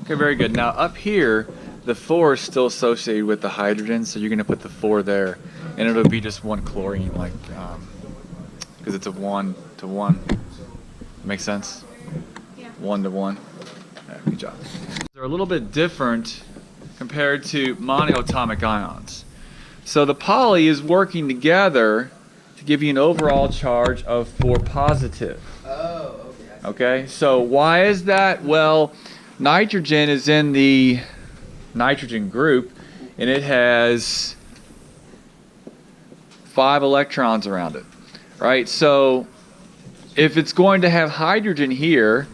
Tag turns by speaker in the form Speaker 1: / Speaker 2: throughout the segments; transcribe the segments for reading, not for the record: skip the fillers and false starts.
Speaker 1: Okay, very good. Now up here, the 4 is still associated with the hydrogen, so you're going to put the 4 there, and it'll be just one chlorine, like, because it's a 1 to 1. Makes sense?
Speaker 2: Yeah.
Speaker 1: 1 to 1. Yeah, good job. They're a little bit different compared to monoatomic ions. So the poly is working together to give you an overall charge of 4 positive.
Speaker 3: Oh, okay.
Speaker 1: Okay, so why is that? Well, nitrogen is in the nitrogen group, and it has 5 electrons around it, right? So if it's going to have hydrogen here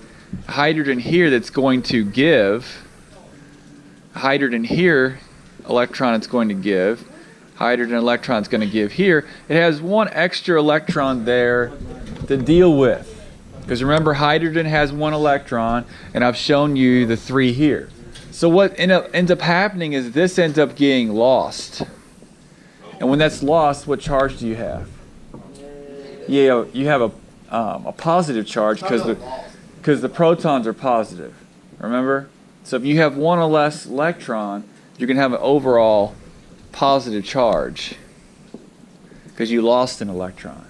Speaker 1: that's going to give, hydrogen here, electron it's going to give, hydrogen electron it's going to give here, it has 1 extra electron there to deal with. Because remember, hydrogen has 1 electron, and I've shown you the 3 here. So what ends up happening is this ends up getting lost. And when that's lost, what charge do you have? Yeah, you have a positive charge because the protons are positive. Remember? So if you have 1 or less electron, you're going to have an overall positive charge because you lost an electron.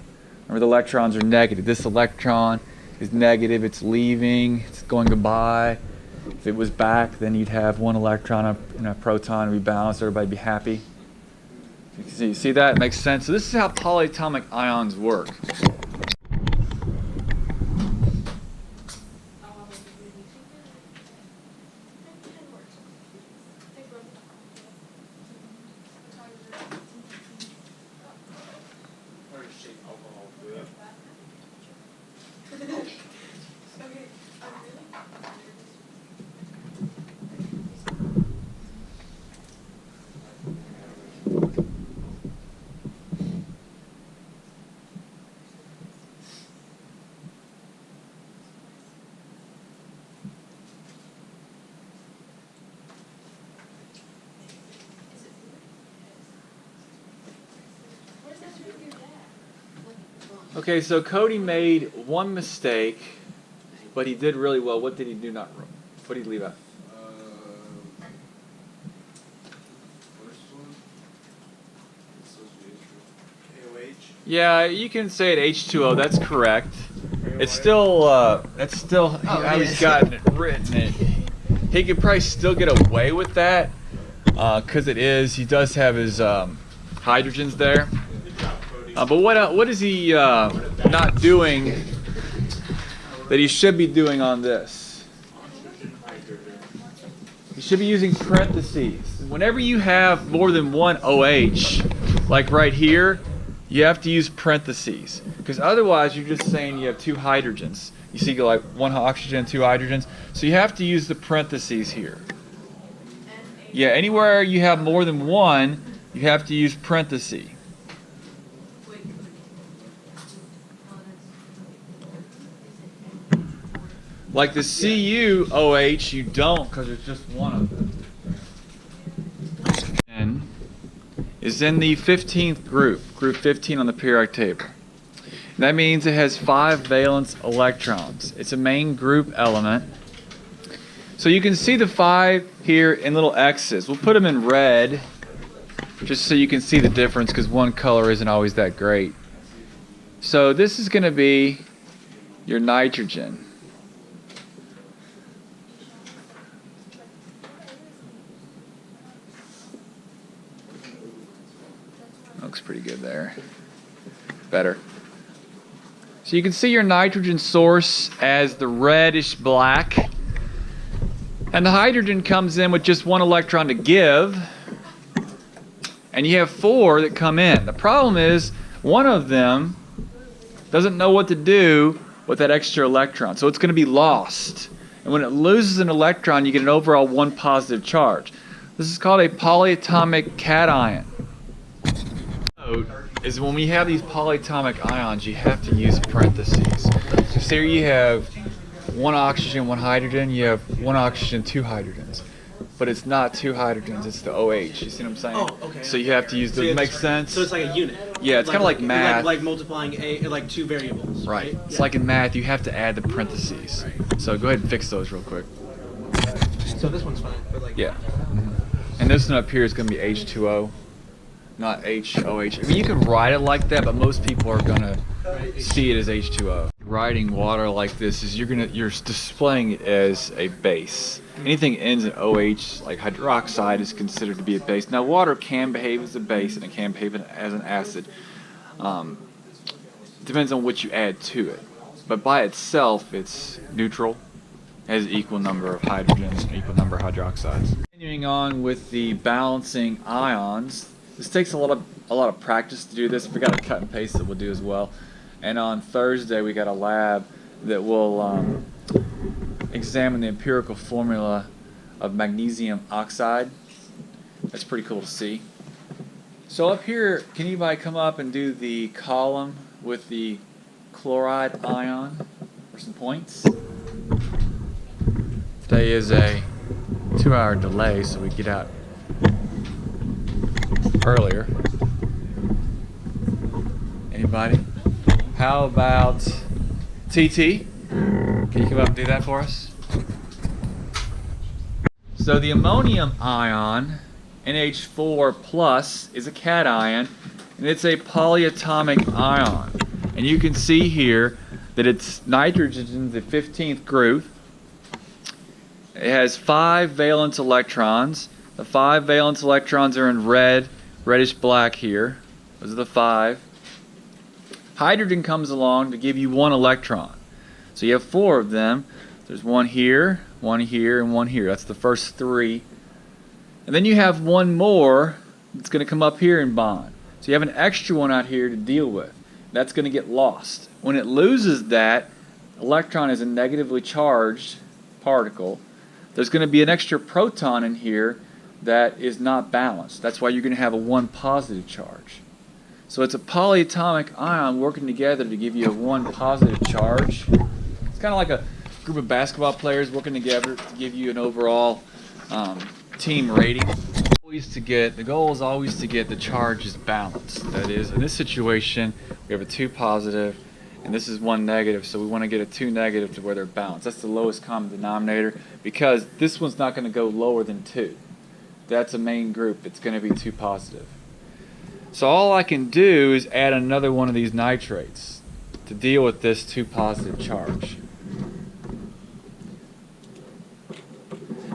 Speaker 1: Remember, the electrons are negative. This electron is negative, it's leaving, it's going goodbye. If it was back, then you'd have 1 electron and a proton rebalance, everybody would be happy. You see that? It makes sense. So this is how polyatomic ions work. Okay, so Cody made 1 mistake, but he did really well. What did he do not wrong? What did he leave out?
Speaker 3: First one. KOH.
Speaker 1: Yeah, you can say it H2O. That's correct. It's still that's still how he's gotten it written. He could probably still get away with that because he does have his hydrogens there. But what is he not doing that he should be doing on this? He should be using parentheses. Whenever you have more than 1 OH, like right here, you have to use parentheses. Because otherwise you're just saying you have 2 hydrogens. You see like 1 oxygen, 2 hydrogens. So you have to use the parentheses here. Yeah, anywhere you have more than 1, you have to use parentheses. Like the CuOH, you don't because there's just 1 of them. And is in the 15th group 15 on the periodic table. And that means it has 5 valence electrons. It's a main group element. So you can see the 5 here in little X's. We'll put them in red just so you can see the difference because one color isn't always that great. So this is going to be your nitrogen. Looks pretty good there. Better. So you can see your nitrogen source as the reddish black. And the hydrogen comes in with just 1 electron to give. And you have 4 that come in. The problem is one of them doesn't know what to do with that extra electron. So it's going to be lost. And when it loses an electron, you get an overall 1 positive charge. This is called a polyatomic cation. Is when we have these polyatomic ions, you have to use parentheses. So here you have 1 oxygen, 1 hydrogen, you have 1 oxygen, 2 hydrogens. But it's not 2 hydrogens, it's the OH. You see what I'm saying?
Speaker 4: Oh, okay.
Speaker 1: So you have to use those. Makes sense?
Speaker 4: So it's like a unit.
Speaker 1: Yeah, it's kind of like math.
Speaker 4: Like multiplying like 2 variables.
Speaker 1: Right.
Speaker 4: Right?
Speaker 1: It's like in math, you have to add the parentheses. So go ahead and fix those real quick.
Speaker 4: So this one's fine. But like,
Speaker 1: Yeah. And this one up here is going to be H2O, not HOH. I mean, you can write it like that, but most people are going to see it as H2O. Writing water like this is you're displaying it as a base. Anything ends in OH, like hydroxide, is considered to be a base. Now, water can behave as a base and it can behave as an acid. Depends on what you add to it. But by itself, it's neutral, has an equal number of hydrogens and equal number of hydroxides. Continuing on with the balancing ions, this takes a lot of practice to do this. If we got a cut and paste that we'll do as well. And on Thursday we got a lab that will examine the empirical formula of magnesium oxide. That's pretty cool to see. So up here, can anybody come up and do the column with the chloride ion for some points? Today is a 2-hour delay, so we get out earlier. Anybody? How about TT? Can you come up and do that for us? So the ammonium ion, NH4 plus, is a cation, and it's a polyatomic ion. And you can see here that it's nitrogen in the 15th group. It has 5 valence electrons. The 5 valence electrons are in red, reddish black here. Those are the 5. Hydrogen comes along to give you 1 electron. So you have 4 of them. There's 1 here, 1 here, and 1 here. That's the first 3. And then you have 1 more that's going to come up here and bond. So you have an extra one out here to deal with. That's going to get lost. When it loses that, electron is a negatively charged particle. There's going to be an extra proton in here that is not balanced. That's why you're going to have a 1 positive charge. So it's a polyatomic ion working together to give you a 1 positive charge. It's kind of like a group of basketball players working together to give you an overall team rating. The goal is always to get the charges balanced. That is, in this situation, we have a 2 positive, and this is 1 negative, so we want to get a 2 negative to where they're balanced. That's the lowest common denominator, because this one's not going to go lower than 2. That's a main group. It's going to be 2 positive. So all I can do is add another one of these nitrates to deal with this 2 positive charge.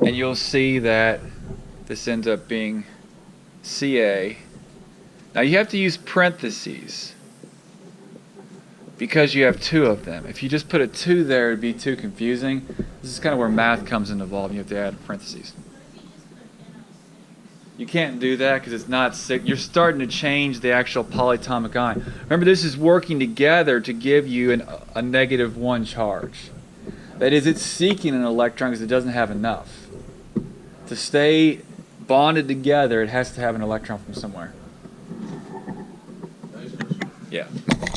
Speaker 1: And you'll see that this ends up being Ca. Now you have to use parentheses because you have 2 of them. If you just put a 2 there, it'd be too confusing. This is kind of where math comes involved. You have to add parentheses. You can't do that because it's not sick. You're starting to change the actual polyatomic ion. Remember, this is working together to give you a negative 1 charge. That is, it's seeking an electron because it doesn't have enough. To stay bonded together, it has to have an electron from somewhere. Yeah.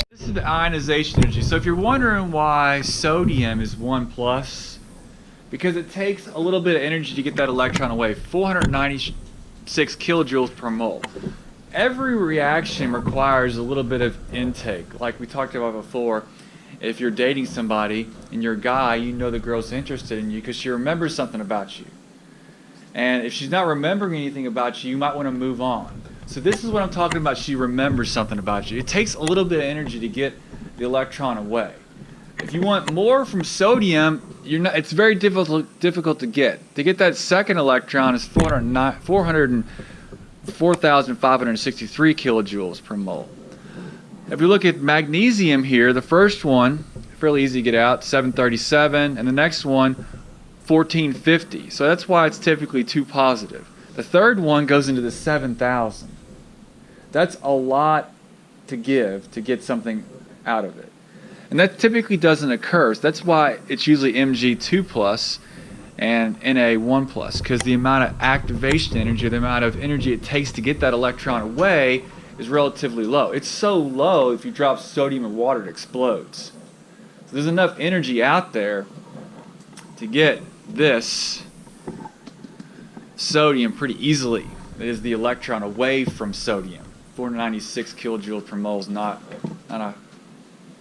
Speaker 1: This is the ionization energy. So if you're wondering why sodium is 1 plus, because it takes a little bit of energy to get that electron away. 496 kilojoules per mole. Every reaction requires a little bit of intake. Like we talked about before, if you're dating somebody and you're a guy, you know the girl's interested in you because she remembers something about you. And if she's not remembering anything about you, you might want to move on. So this is what I'm talking about. She remembers something about you. It takes a little bit of energy to get the electron away. If you want more from sodium, it's very difficult to get. To get that second electron is 404,563 kilojoules per mole. If we look at magnesium here, the first one, fairly easy to get out, 737, and the next one, 1450. So that's why it's typically 2 positive. The third one goes into the 7,000. That's a lot to give to get something out of it. And that typically doesn't occur. So that's why it's usually Mg2 plus and Na1 plus, because the amount of activation energy, the amount of energy it takes to get that electron away is relatively low. It's so low, if you drop sodium in water, it explodes. So there's enough energy out there to get this sodium pretty easily. That is the electron away from sodium. 496 kilojoules per mole is not a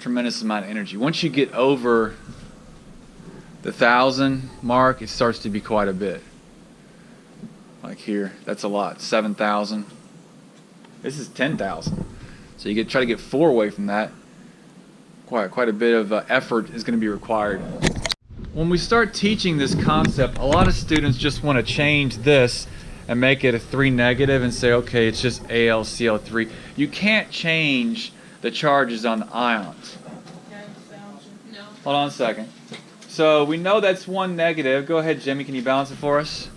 Speaker 1: tremendous amount of energy. Once you get over the 1,000 mark, it starts to be quite a bit. Like here, that's a lot, 7,000. This is 10,000. So you try to get 4 away from that. Quite a bit of effort is going to be required. When we start teaching this concept, a lot of students just want to change this and make it a 3 negative and say, okay, it's just AlCl3. You can't change the charges on the ions.
Speaker 2: No.
Speaker 1: Hold on a second. So we know that's 1 negative. Go ahead, Jimmy. Can you balance it for us?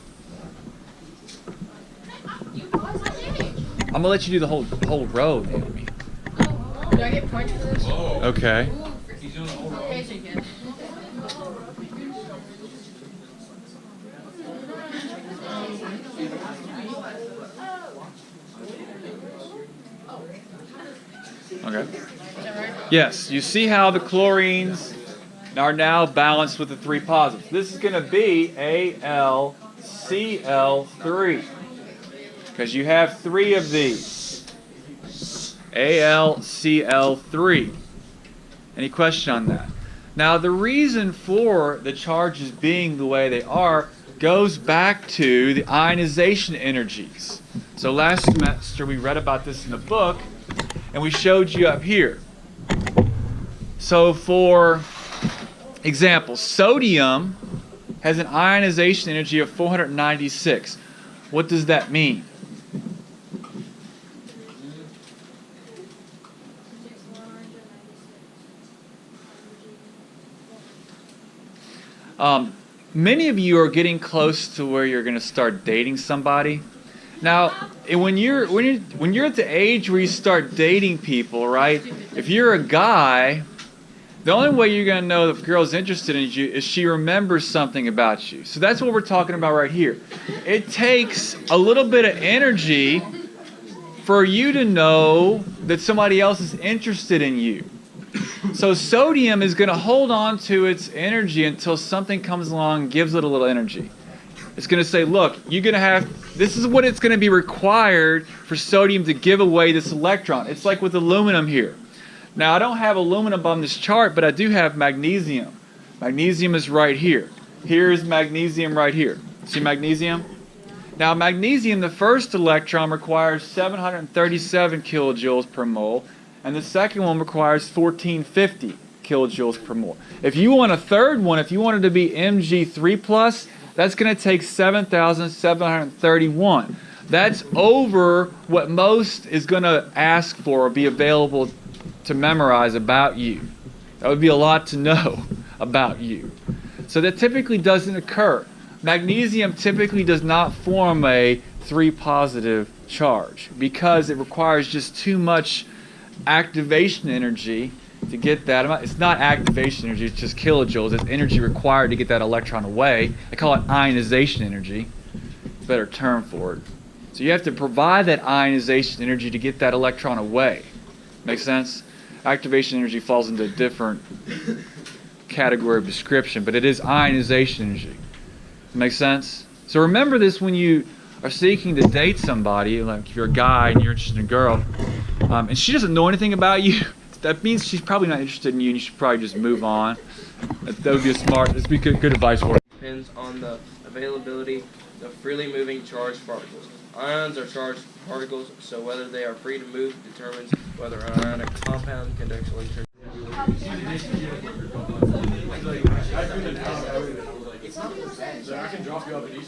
Speaker 1: I'm gonna let you do the whole row, Naomi.
Speaker 2: Do I get points for this?
Speaker 1: Okay.
Speaker 2: Okay, so you can.
Speaker 1: Okay.
Speaker 2: Is that right?
Speaker 1: Yes. You see how the chlorines are now balanced with the 3 positives. This is gonna be AlCl3 because you have 3 of these. AlCl3. Any question on that? Now the reason for the charges being the way they are goes back to the ionization energies. So last semester we read about this in the book and we showed you up here. So for example, sodium has an ionization energy of 496. What does that mean? Many of you are getting close to where you're going to start dating somebody. Now, when you're at the age where you start dating people, right? If you're a guy, the only way you're going to know if a girl's interested in you is she remembers something about you. So that's what we're talking about right here. It takes a little bit of energy for you to know that somebody else is interested in you. So sodium is going to hold on to its energy until something comes along and gives it a little energy. It's going to say, look, you're going to have, this is what it's going to be required for sodium to give away this electron. It's like with aluminum here. Now, I don't have aluminum on this chart, but I do have magnesium. Magnesium is right here. Here's magnesium right here. See magnesium? Now, magnesium, the first electron requires 737 kilojoules per mole, and the second one requires 1450 kilojoules per mole. If you want a third one, if you wanted to be Mg3+, that's going to take 7,731. That's over what most is going to ask for or be available to memorize about you. That would be a lot to know about you. So that typically doesn't occur. Magnesium typically does not form a 3 positive charge because it requires just too much activation energy to get that. It's not activation energy, it's just kilojoules. It's energy required to get that electron away. I call it ionization energy. It's a better term for it. So you have to provide that ionization energy to get that electron away. Make sense? Activation energy falls into a different category of description, but it is ionization energy. Make sense? So remember this when you are seeking to date somebody, like if you're a guy and you're interested in a girl, and she doesn't know anything about you, that means she's probably not interested in you and you should probably just move on. That would be that'd be good advice for you.
Speaker 5: Depends on the availability of freely moving charged particles. Ions are charged particles, so whether they are free to move determines whether an ionic compound conducts electricity.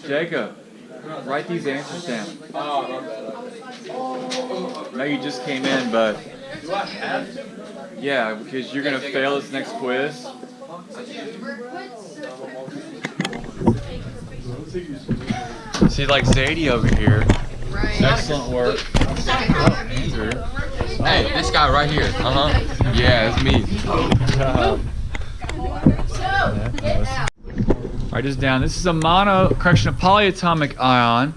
Speaker 1: Jacob, write these answers down. No, you just came in, but yeah, because you're gonna fail this next quiz. See, like Zadie over here.
Speaker 2: Right.
Speaker 1: Excellent work. Oh, Andrew.
Speaker 6: Hey, this guy right here. Yeah, it's me.
Speaker 1: Write this down. This is a polyatomic ion,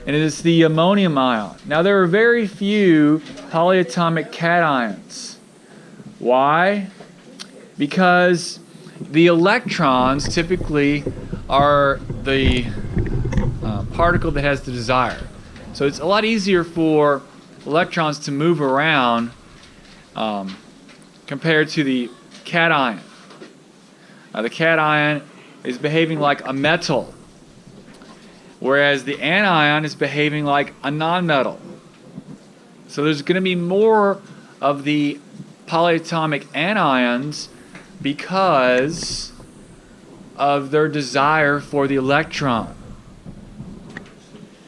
Speaker 1: and it is the ammonium ion. Now, there are very few polyatomic cations. Why? Because the electrons typically are the particle that has the desire. So it's a lot easier for electrons to move around compared to the cation. The cation is behaving like a metal. whereas the anion is behaving like a nonmetal. So there's going to be more of the polyatomic anions because of their desire for the electron.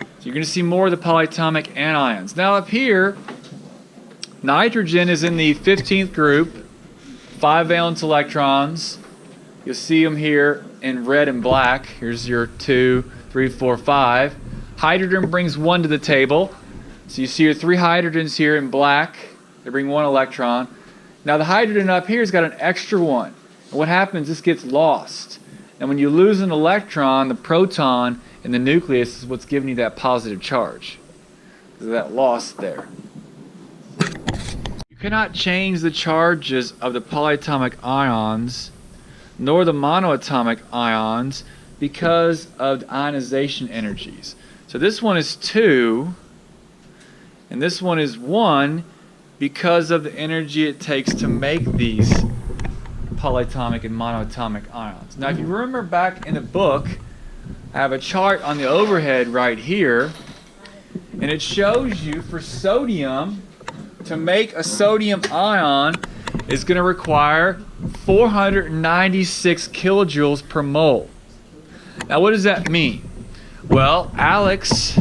Speaker 1: So you're going to see more of the polyatomic anions. Now up here, nitrogen is in the 15th group, 5 valence electrons. You'll see them here in red and black. Here's your 2, 3, 4, 5. Hydrogen brings 1 to the table. So you see your 3 hydrogens here in black. They bring 1 electron. Now the hydrogen up here has got an extra 1. And what happens, this gets lost. And when you lose an electron, the proton in the nucleus is what's giving you that positive charge. There's that loss there. You cannot change the charges of the polyatomic ions nor the monoatomic ions because of the ionization energies. So this one is 2 and this one is 1 because of the energy it takes to make these polyatomic and monoatomic ions. Now if you remember back in the book, I have a chart on the overhead right here, and it shows you for sodium, to make a sodium ion is going to require 496 kilojoules per mole. Now what does that mean? Well, Alex,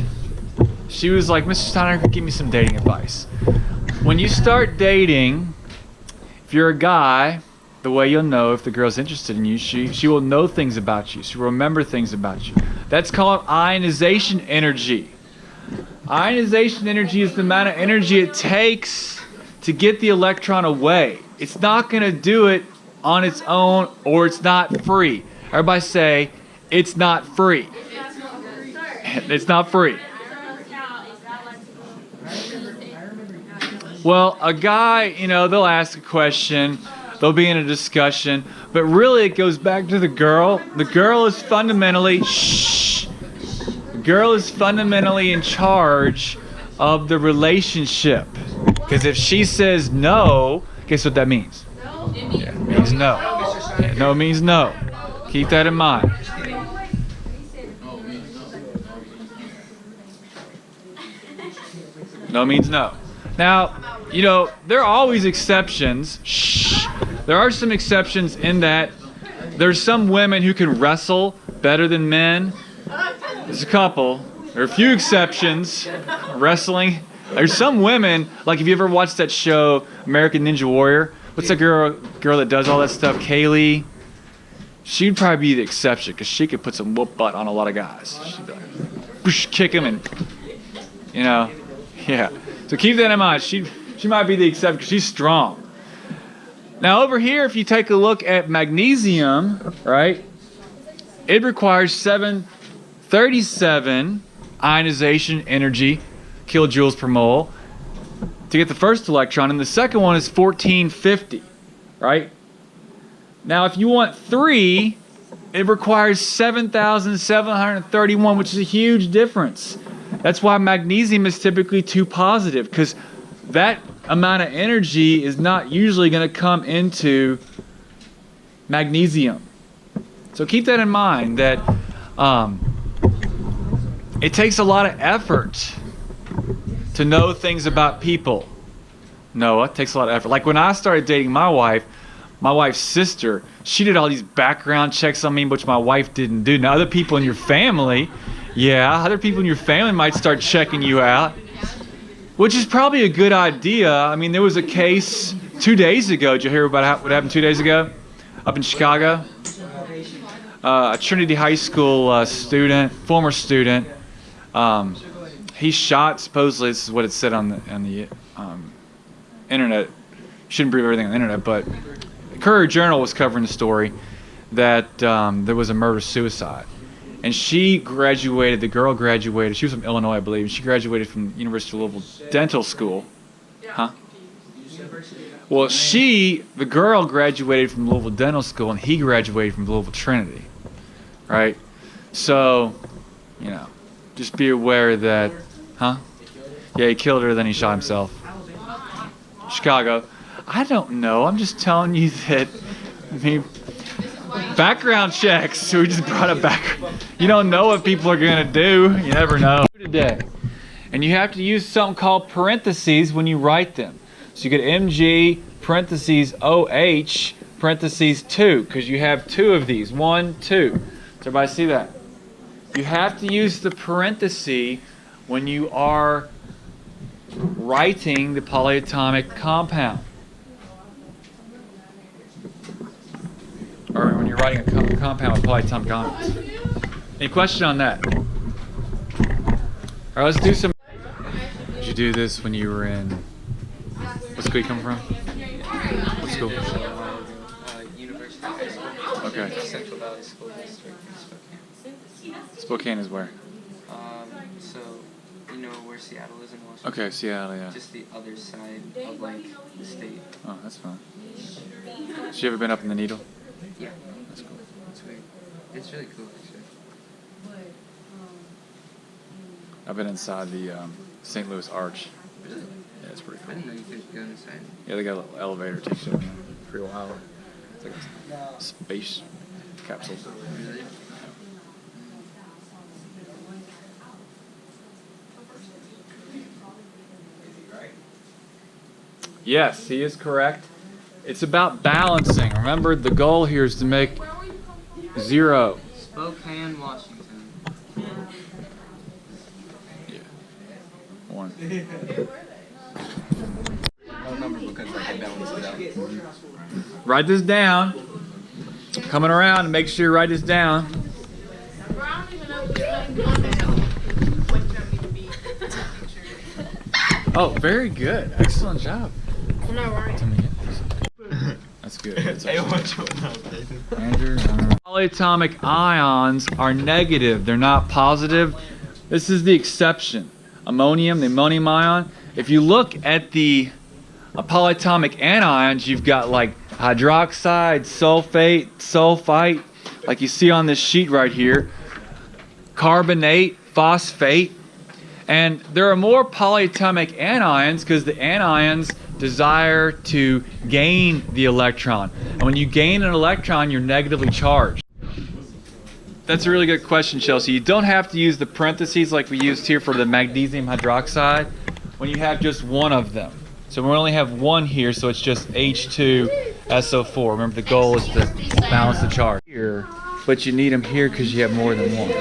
Speaker 1: she was like, Mr. Steiner, give me some dating advice. When you start dating, if you're a guy, the way you'll know if the girl's interested in you, she will know things about you. She'll remember things about you. That's called ionization energy. Ionization energy is the amount of energy it takes to get the electron away. It's not going to do it on its own, or it's not free. Everybody say, it's not free. It's not free. Well, a guy, you know, they'll ask a question, they'll be in a discussion, but really it goes back to the girl. The girl is fundamentally, the girl is fundamentally in charge of the relationship. Because if she says no, guess what that means? Yeah, it means no. Yeah, no means no. Keep that in mind. No means no. Now, you know, there are always exceptions. There are some exceptions in that there's some women who can wrestle better than men. There's a couple. There are a few exceptions. Wrestling. There's some women, like if you ever watched that show, American Ninja Warrior, what's that girl that does all that stuff, Kaylee? She'd probably be the exception because she could put some whoop butt on a lot of guys. She'd like, kick them and, you know, yeah. So keep that in mind. She might be the exception because she's strong. Now over here, if you take a look at magnesium, right, it requires 737 ionization energy kilojoules per mole to get the first electron, and the second one is 1450, right? Now if you want 3, it requires 7,731, which is a huge difference. That's why magnesium is typically 2 positive, because that amount of energy is not usually going to come into magnesium. So keep that in mind, that it takes a lot of effort to know things about people. Noah, it takes a lot of effort. Like when I started dating my wife's sister, she did all these background checks on me, which my wife didn't do. Now other people in your family, other people in your family might start checking you out, which is probably a good idea. I mean, there was a case 2 days ago. Did you hear about what happened 2 days ago up in Chicago? A Trinity High School student, former student, he shot, supposedly, this is what it said on the internet. You shouldn't believe everything on the internet, but the Courier Journal was covering the story that there was a murder-suicide. And she graduated, the girl graduated, she was from Illinois, I believe, and she graduated from University of Louisville Dental School. Huh? Well, the girl graduated from Louisville Dental School, and he graduated from Louisville Trinity, right? So, you know, just be aware that, huh? Yeah, he killed her, then he shot himself. Chicago. I don't know, I'm just telling you that, I mean, Background checks. We just brought it back. You don't know what people are gonna do. You never know. Today, and you have to use something called parentheses when you write them. So you get Mg parentheses OH parentheses 2 because you have two of these. 1, 2. Does everybody see that? You have to use the parenthesis when you are writing the polyatomic compound. Or when you're writing a compound with polyatomic compounds. Any question on that? All right, let's do some. Did you do this when you were in? What school you come from? What school?
Speaker 5: University High School.
Speaker 1: Okay.
Speaker 5: Central Valley School District in Spokane.
Speaker 1: Spokane is where?
Speaker 5: So, you know where Seattle is in Washington?
Speaker 1: Okay, Seattle, yeah.
Speaker 5: Just the other side of, like, the state.
Speaker 1: Oh, that's fun. So you ever been up in the Needle?
Speaker 5: Yeah.
Speaker 1: That's cool.
Speaker 5: It's weird. It's really cool, actually.
Speaker 1: I've been inside the St. Louis Arch.
Speaker 5: Really?
Speaker 1: Yeah, it's pretty
Speaker 5: I
Speaker 1: cool.
Speaker 5: didn't know you could go inside.
Speaker 1: Yeah, they got a little elevator takes you up there for a while. It's like a space capsule.
Speaker 5: Really?
Speaker 1: Yes, he is correct. It's about balancing. Remember, the goal here is to make 0.
Speaker 5: Spokane, Washington.
Speaker 1: Yeah. 1. Write this down. Coming around and make sure you write this down. Oh, very good. Excellent job.
Speaker 2: I'm not worried.
Speaker 1: That's good. That's Andrew, polyatomic ions are negative. They're not positive. This is the exception. Ammonium, the ammonium ion. If you look at the polyatomic anions, you've got like hydroxide, sulfate, sulfite, like you see on this sheet right here, carbonate, phosphate. And there are more polyatomic anions because the anions desire to gain the electron. And when you gain an electron, you're negatively charged. That's a really good question, Chelsea. You don't have to use the parentheses like we used here for the magnesium hydroxide when you have just one of them. So we only have one here, so it's just H2SO4. Remember, the goal is to balance the charge here, but you need them here because you have more than one.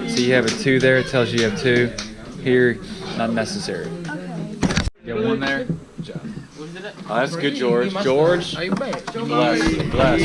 Speaker 1: So you have a 2 there, it tells you have 2. Here, not necessary. You have 1 there? Good job. Oh, that's good, George. George, bless.